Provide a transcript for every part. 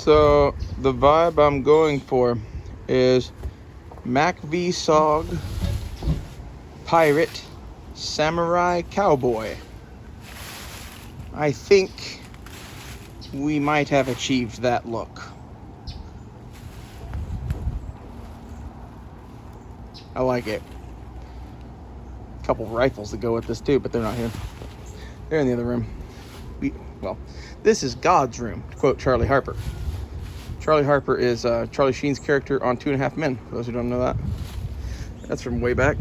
So the vibe I'm going for is Macvsog pirate samurai cowboy. I think we might have achieved that look. I like it. A couple rifles to go with this too, but they're not here. They're in the other room. Well, this is God's room, to quote Charlie Harper. Charlie Harper is Charlie Sheen's character on 2.5 Men, for those who don't know that. That's from way back.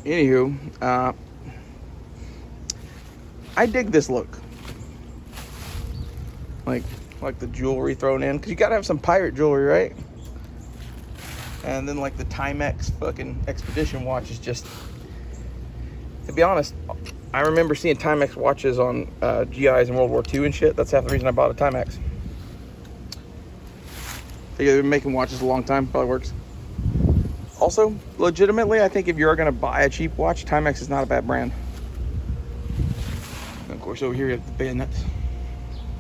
Anywho, I dig this look. Like the jewelry thrown in, because you gotta have some pirate jewelry, right? And then like the Timex fucking expedition watch is just, to be honest, I remember seeing Timex watches on GIs in World War II and shit. That's half the reason I bought a Timex. They've been making watches a long time, probably works. Also, legitimately, I think if you're gonna buy a cheap watch, Timex is not a bad brand. And of course, over here you have the bayonets,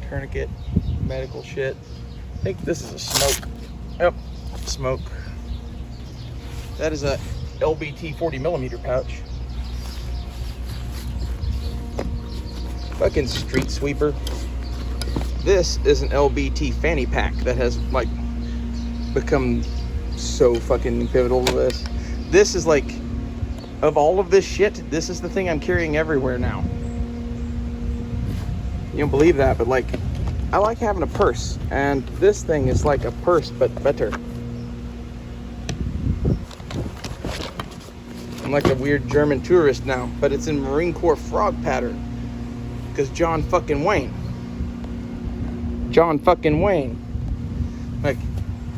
tourniquet, medical shit. I think this is a smoke. Yep, smoke. That is a LBT 40mm pouch. Fucking street sweeper. This is an LBT fanny pack that has like become so fucking pivotal to this. This is like, of all of this shit, this is the thing I'm carrying everywhere now. You don't believe that, but like, I like having a purse, and this thing is like a purse but better. I'm like a weird German tourist now, but it's in Marine Corps frog pattern. Because John fucking Wayne. Like,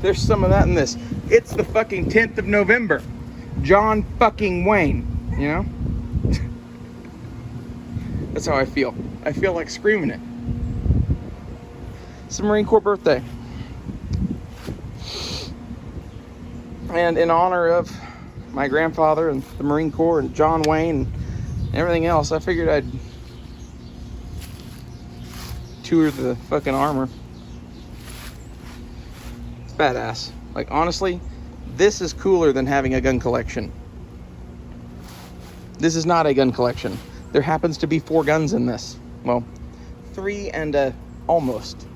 there's some of that in this. It's the fucking 10th of November. John fucking Wayne, you know? That's how I feel. I feel like screaming it. It's a Marine Corps birthday. And in honor of my grandfather and the Marine Corps and John Wayne and everything else, I figured I'd tour the fucking armor. It's badass. Like, honestly, this is cooler than having a gun collection. This is not a gun collection. There happens to be 4 guns in this. Well, 3 and almost.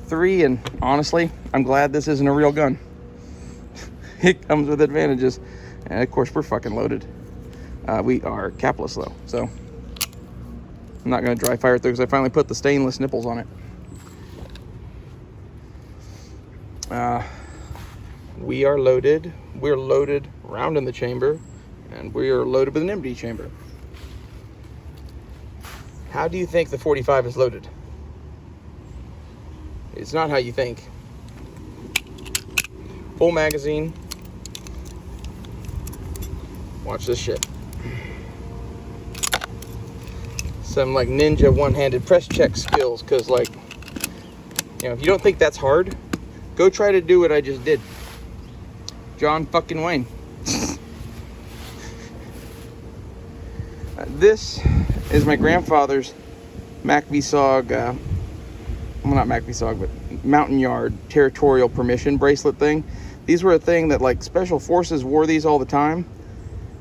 3, and honestly, I'm glad this isn't a real gun. It comes with advantages. And of course, we're fucking loaded. We are capless though, so I'm not going to dry fire it through because I finally put the stainless nipples on it. We are loaded. We're loaded round in the chamber, and we are loaded with an empty chamber. How do you think the 45 is loaded? It's not how you think. Full magazine. Watch this shit. Some like ninja one-handed press check skills, because like, you know, if you don't think that's hard, go try to do what I just did. John fucking Wayne. This is my grandfather's Macvsog, well, not Macvsog, but Mountain Yard territorial permission bracelet thing. These were a thing that like special forces wore these all the time,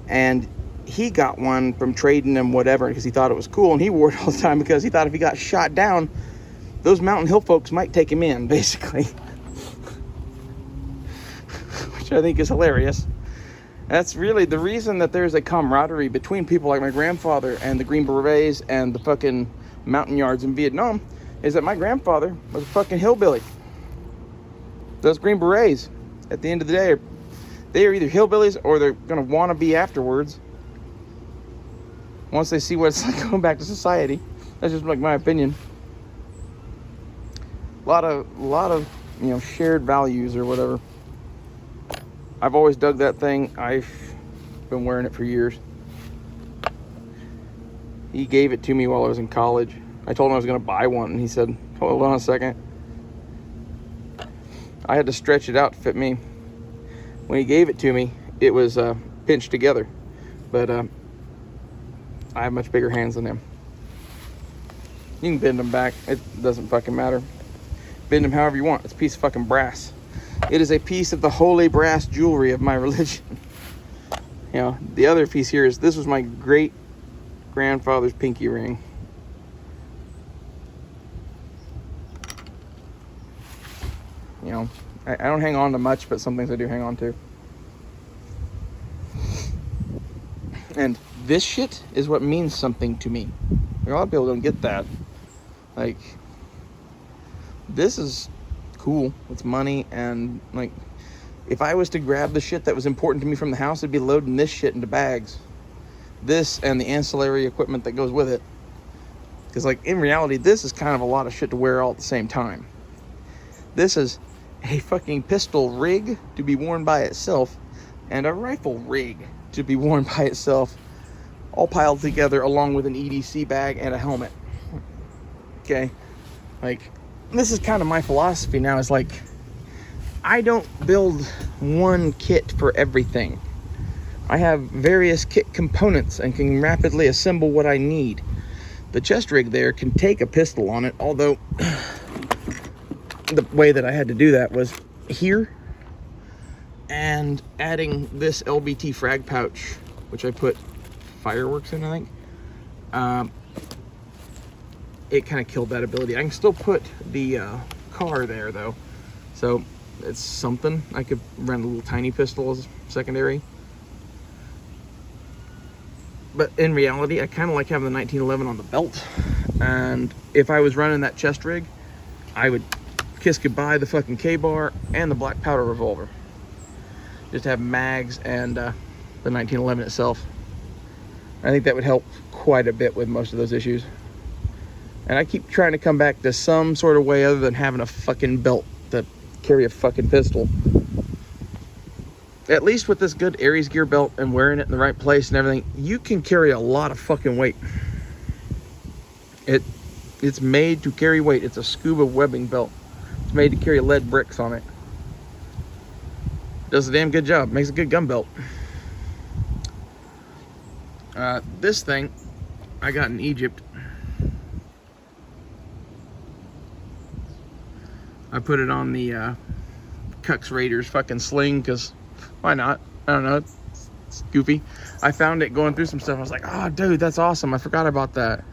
and he got one from trading them whatever because he thought it was cool, and he wore it all the time because he thought if he got shot down, those Mountain Hill folks might take him in, basically. Which I think is hilarious. That's really the reason that there's a camaraderie between people like my grandfather and the Green Berets and the fucking Mountain Yards in Vietnam, is that my grandfather was a fucking hillbilly. Those Green Berets, at the end of the day, they are either hillbillies or they're gonna want to be afterwards. Once they see what it's like going back to society. That's just like my opinion. A lot of you know, shared values or whatever. I've always dug that thing. I've been wearing it for years. He gave it to me while I was in college. I told him I was going to buy one, and he said, hold on a second. I had to stretch it out to fit me. When he gave it to me, it was pinched together. But I have much bigger hands than him. You can bend them back. It doesn't fucking matter. Bend them however you want. It's a piece of fucking brass. It is a piece of the holy brass jewelry of my religion. You know, the other piece here is, this was my great grandfather's pinky ring. You know, I don't hang on to much, but some things I do hang on to. And this shit is what means something to me. Like, a lot of people don't get that. Like, this is cool. It's money, and like, if I was to grab the shit that was important to me from the house, I'd be loading this shit into bags. This and the ancillary equipment that goes with it. Because, like, in reality, this is kind of a lot of shit to wear all at the same time. This is a fucking pistol rig to be worn by itself, and a rifle rig to be worn by itself, all piled together along with an EDC bag and a helmet. Okay? Like, this is kind of my philosophy now, is like, I don't build one kit for everything. I have various kit components and can rapidly assemble what I need. The chest rig there can take a pistol on it, although the way that I had to do that was here, and adding this LBT frag pouch, which I put fireworks in, I think. It kind of killed that ability. I can still put the car there, though, so it's something. I could run a little tiny pistol as secondary. But in reality, I kind of like having the 1911 on the belt. And if I was running that chest rig, I would kiss goodbye the fucking K-bar and the black powder revolver. Just have mags and the 1911 itself. I think that would help quite a bit with most of those issues. And I keep trying to come back to some sort of way other than having a fucking belt to carry a fucking pistol. At least with this good Aries gear belt and wearing it in the right place and everything, you can carry a lot of fucking weight. It's made to carry weight. It's a scuba webbing belt. It's made to carry lead bricks on it. Does a damn good job. Makes a good gun belt. This thing I got in Egypt. I put it on the Cucks Raiders fucking sling, because why not? I don't know. It's goofy. I found it going through some stuff. I was like, oh, dude, that's awesome. I forgot about that.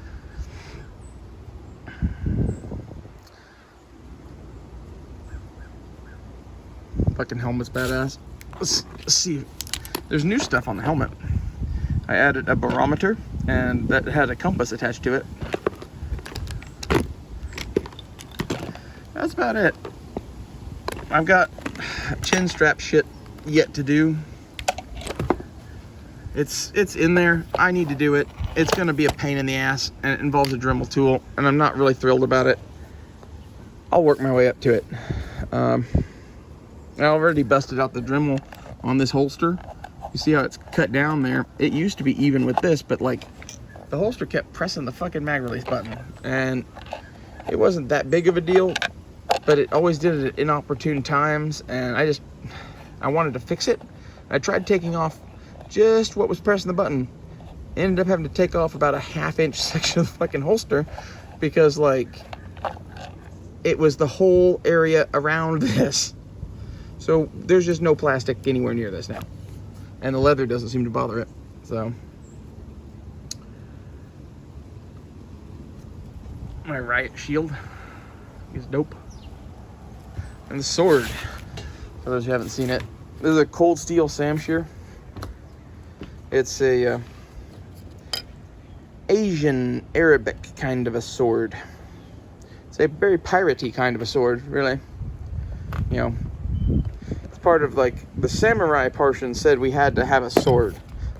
Fucking helmet's badass. Let's see. There's new stuff on the helmet. I added a barometer, and that had a compass attached to it. That's about it. I've got chin strap shit yet to do. It's in there. I need to do it. It's gonna be a pain in the ass, and it involves a Dremel tool, and I'm not really thrilled about it. I'll work my way up to it. I already busted out the Dremel on this holster. You see how it's cut down there? It used to be even with this, but like, the holster kept pressing the fucking mag release button, and it wasn't that big of a deal, but it always did it at inopportune times, and I wanted to fix it. I tried taking off just what was pressing the button. Ended up having to take off about a ½ inch section of the fucking holster, because like, it was the whole area around this. So there's just no plastic anywhere near this now. And the leather doesn't seem to bother it, so. My riot shield is dope. And the sword, for those who haven't seen it, this is a cold steel Samshire. It's a Asian Arabic kind of a sword. It's a very piratey kind of a sword, really. You know, it's part of like the samurai portion said we had to have a sword.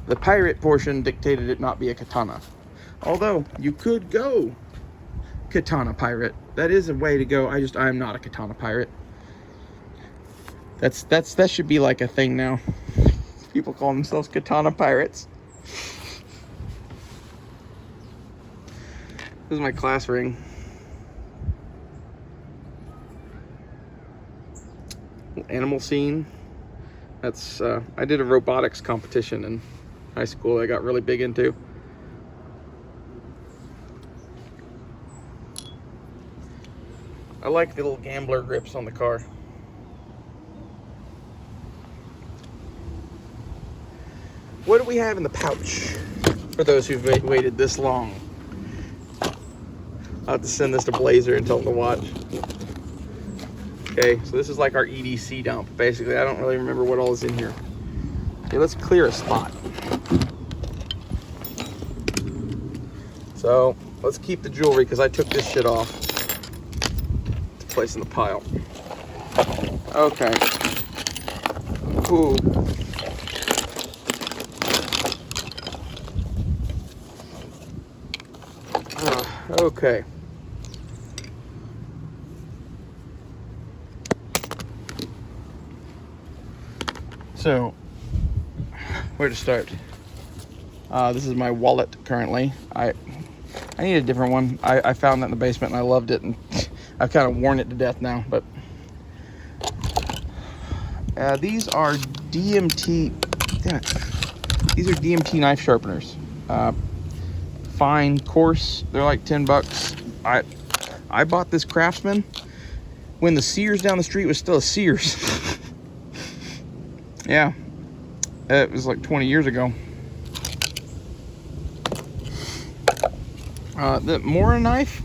The pirate portion dictated it not be a katana. Although you could go katana pirate. That is a way to go. I am not a katana pirate. That should be like a thing now. People call themselves katana pirates. This is my class ring. Animal scene. That's I did a robotics competition in high school I got really big into. I like the little gambler grips on the car. What do we have in the pouch for those who've waited this long? I'll have to send this to Blazer and tell him to watch. Okay, so this is like our EDC dump. Basically, I don't really remember what all is in here. Okay, let's clear a spot. So let's keep the jewelry because I took this shit off to place in the pile. Okay. Ooh. Okay. So, where to start? This is my wallet currently. I need a different one. I found that in the basement and I loved it, and I've kind of worn it to death now. But these are DMT. Damn it. These are DMT knife sharpeners. Fine, coarse. They're like $10. I bought this Craftsman when the Sears down the street was still a Sears. Yeah, it was like 20 years ago. The Mora knife,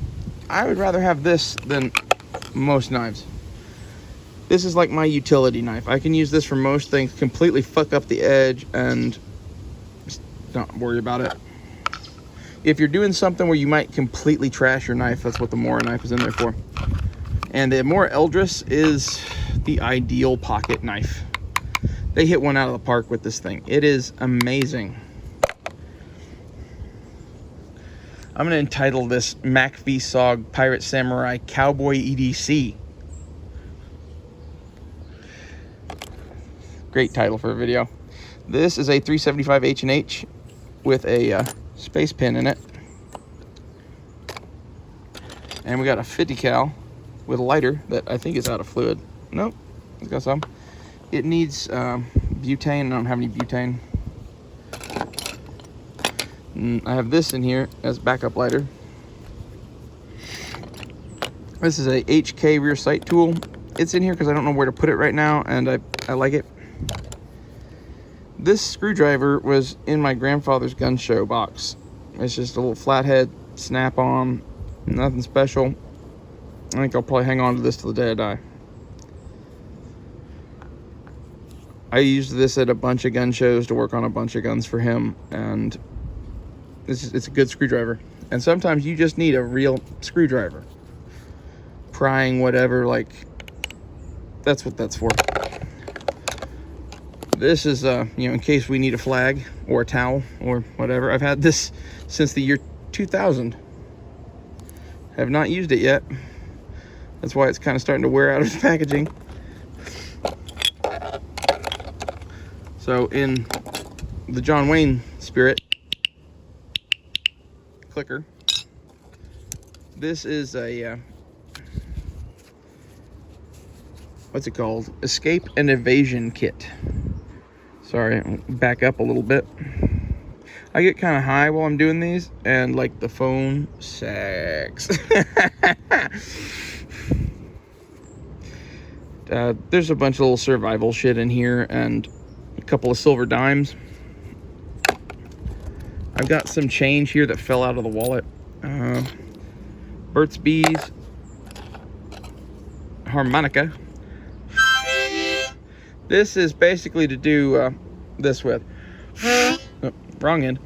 I would rather have this than most knives. This is like my utility knife. I can use this for most things, completely fuck up the edge and just don't worry about it. If you're doing something where you might completely trash your knife, that's what the Mora knife is in there for. And the Mora Eldris is the ideal pocket knife. They hit one out of the park with this thing. It is amazing. I'm going to entitle this Macvsog Pirate Samurai Cowboy EDC. Great title for a video. This is a 375 H&H with a space pin in it. And we got a 50 cal with a lighter that I think is out of fluid. Nope, it's got some. It needs butane. I don't have any butane. And I have this in here as backup lighter. This is a HK rear sight tool. It's in here because I don't know where to put it right now, and I like it. This screwdriver was in my grandfather's gun show box. It's just a little flathead, snap-on, nothing special. I think I'll probably hang on to this till the day I die. I used this at a bunch of gun shows to work on a bunch of guns for him, and it's a good screwdriver. And sometimes you just need a real screwdriver. Prying whatever, like, that's what that's for. This is, in case we need a flag or a towel or whatever. I've had this since the year 2000. Have not used it yet. That's why it's kind of starting to wear out of the packaging. So in the John Wayne spirit, clicker, this is a, what's it called? Escape and evasion kit. Sorry, I'll back up a little bit. I get kind of high while I'm doing these, and like the phone sags. There's a bunch of little survival shit in here and a couple of silver dimes. I've got some change here that fell out of the wallet. Burt's Bees, harmonica. This is basically to do this with. Oh, wrong end.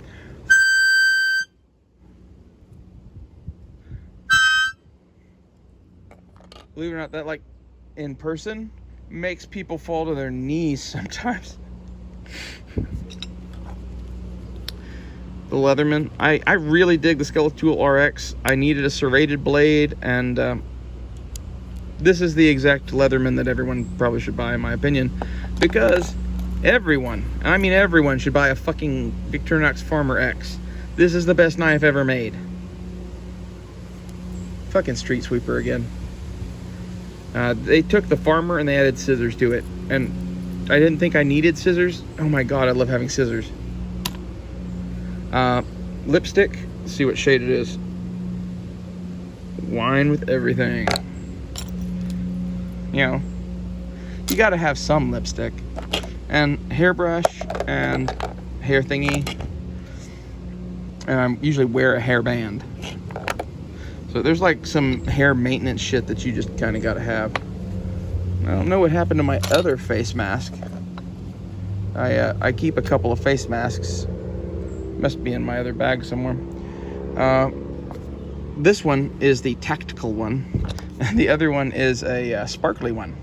Believe it or not, that like in person makes people fall to their knees sometimes. The Leatherman. I really dig the Skeletool RX. I needed a serrated blade, and this is the exact Leatherman that everyone probably should buy, in my opinion, because everyone, and I mean everyone, should buy a fucking Victorinox Farmer X. This is the best knife ever made. Fucking street sweeper again. They took the Farmer and they added scissors to it, and I didn't think I needed scissors. Oh my god, I love having scissors. Lipstick. Let's see what shade it is. Wine with everything. you know, you got to have some lipstick. And hairbrush and hair thingy. And I usually wear a hairband. So there's like some hair maintenance shit that you just kind of got to have. I don't know what happened to my other face mask. I keep a couple of face masks. Must be in my other bag somewhere. This one is the tactical one. And the other one is a sparkly one.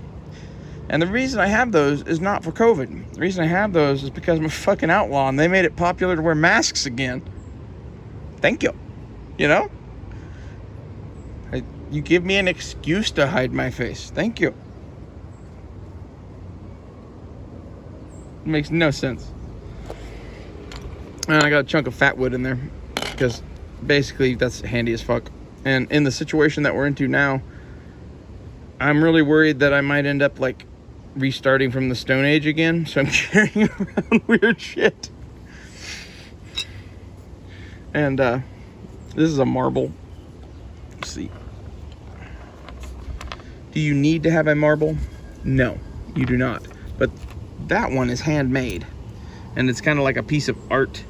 And the reason I have those is not for COVID. The reason I have those is because I'm a fucking outlaw and they made it popular to wear masks again. Thank you. You know? You give me an excuse to hide my face. Thank you. It makes no sense. And I got a chunk of fat wood in there because basically that's handy as fuck. And in the situation that we're into now, I'm really worried that I might end up like restarting from the Stone Age again, so I'm carrying around weird shit. And this is a marble. Let's see. Do you need to have a marble? No, you do not. But that one is handmade, and it's kind of like a piece of art,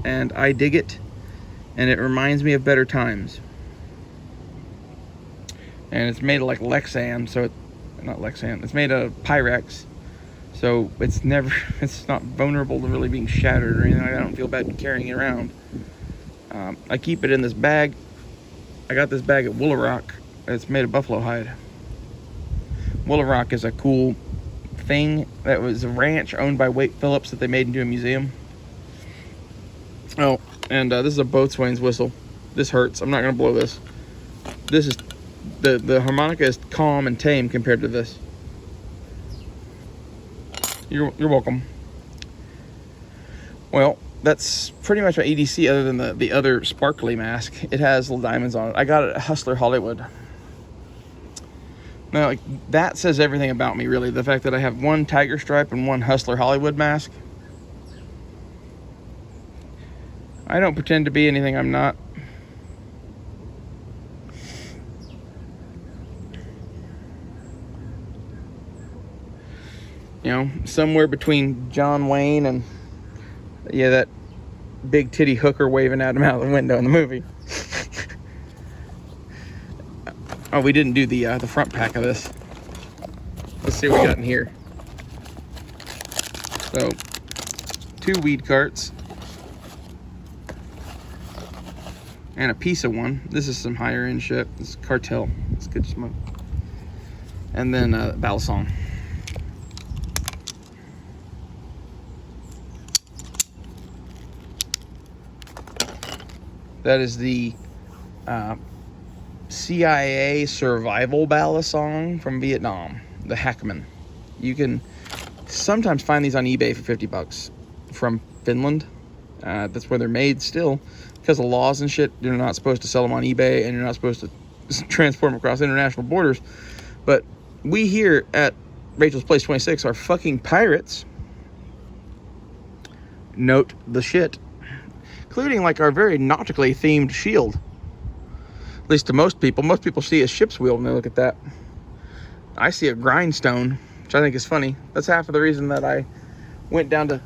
and I dig it, and it reminds me of better times. And it's made of like Lexan, so not Lexan, it's made of Pyrex, so it's not vulnerable to really being shattered or anything. I don't feel bad carrying it around. I keep it in this bag. I got this bag at Woolarock. It's made of buffalo hide. Woolarock is a cool thing that was a ranch owned by Wade Phillips that they made into a museum. Oh, and this is a boatswain's whistle. This hurts. I'm not gonna blow this. This is the harmonica is calm and tame compared to this. You're welcome. Well, that's pretty much my EDC other than the other sparkly mask. It has little diamonds on it. I got it at Hustler Hollywood. Now, like, that says everything about me, really. The fact that I have one tiger stripe and one Hustler Hollywood mask. I don't pretend to be anything I'm not. You know, somewhere between John Wayne and, yeah, that big titty hooker waving at him out of the window in the movie. Oh, we didn't do the front pack of this. Let's see what we got in here. So, 2 weed carts. And a piece of one. This is some higher end shit. This is Cartel. It's good smoke. And then Balisong. That is the CIA survival balisong from Vietnam, the Hackman. You can sometimes find these on eBay for $50 from Finland. That's where they're made still. Because of laws and shit, you're not supposed to sell them on eBay and you're not supposed to transport them across international borders. But we here at Rachel's Place 26 are fucking pirates. Note the shit. Including like our very nautically themed shield. At least to most people. Most people see a ship's wheel when they look at that. I see a grindstone, which I think is funny. That's half of the reason that I went down to